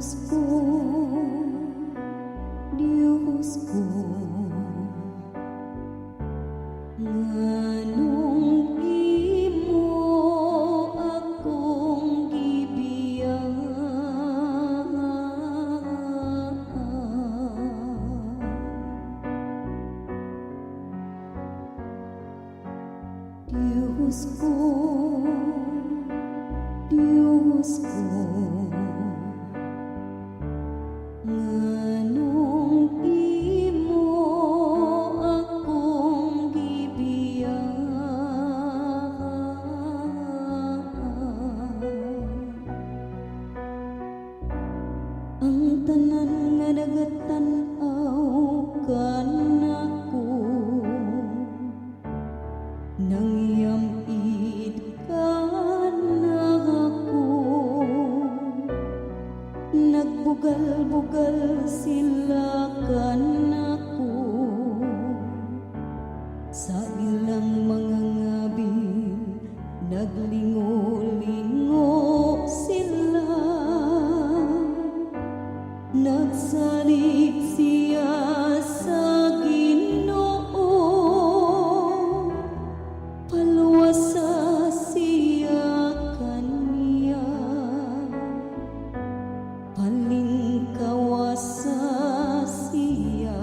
Diyos ko, nganong imo akong gibiyaan? Diyos ko, Diyos ko, nganong imo akong gibiyaan? Ang tanan nga nagatan-aw kanako, nangyamid ka na ako. Nagbugal-bugal sila kanako sa ilang mga ngabi, naglingo-lingo sila. Nagsalig siya sa Ginoo, palwasa siya kaniya, palingkawasa siya,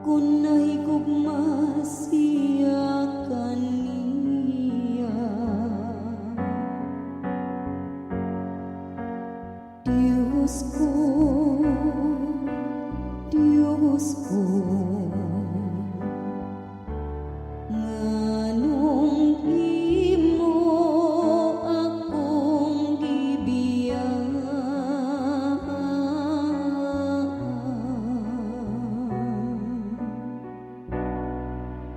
kunay gugma siya kaniya. Diyos ko, Diyos ko, nganong imo akong gibiyaan?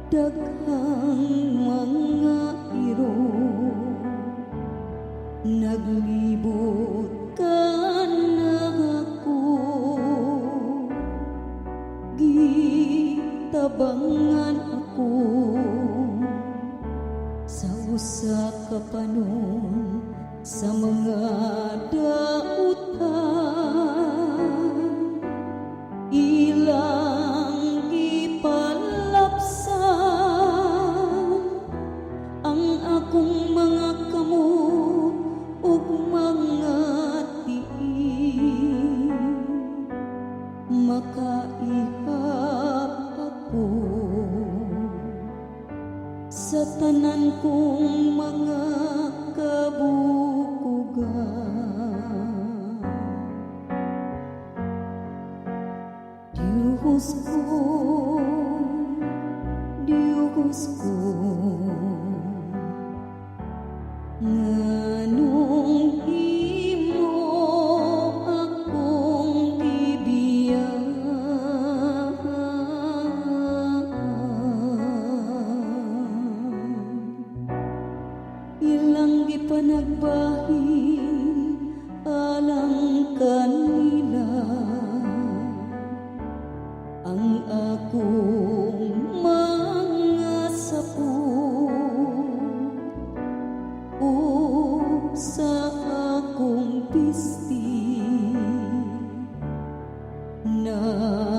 Daghang mga iro naglibot ka na ako, gitabangan ako sa usa ka panon sa mga dautan. Ilang gipalapsan ang akong mga kamot ug mga tiil, makaihap ako sa tanan kong mga kabukugan. Diyos ko, Diyos ko, nganong imo akong gibiyaan? Ilang gipanagbahin alang kanila ang akong mga sapul, o sa akong pisti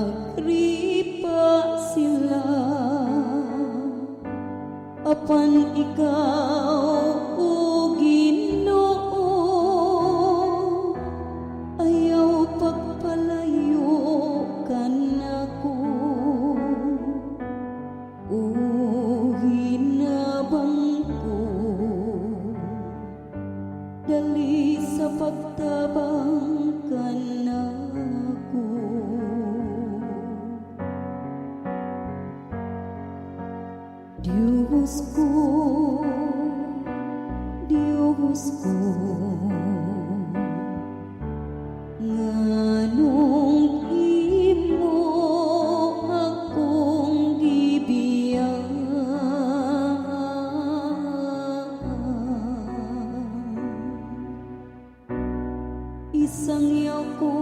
nagripa sila. Apan ikaw, o Ginoo, ayaw pagpalayo kanako. O hinabang ko, dali sa pagtabang kanako. Diyos ko, Diyos ko, nganong imo akong gibiyaan? Isangyaw ko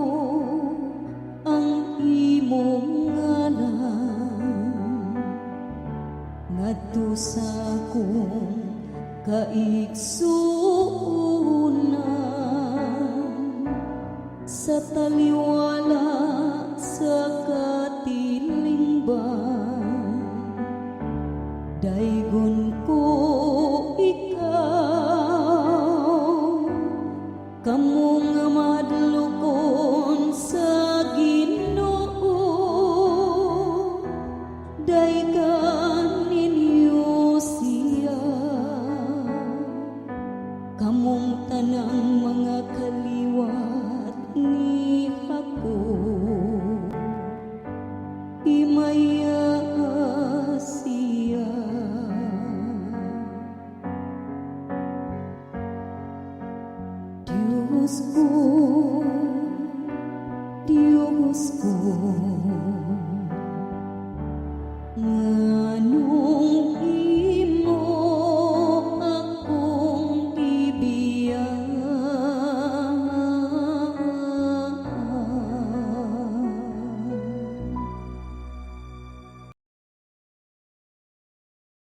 ang imong ngalan ngadto sa akong kaigsunan. Diyos ko, ngano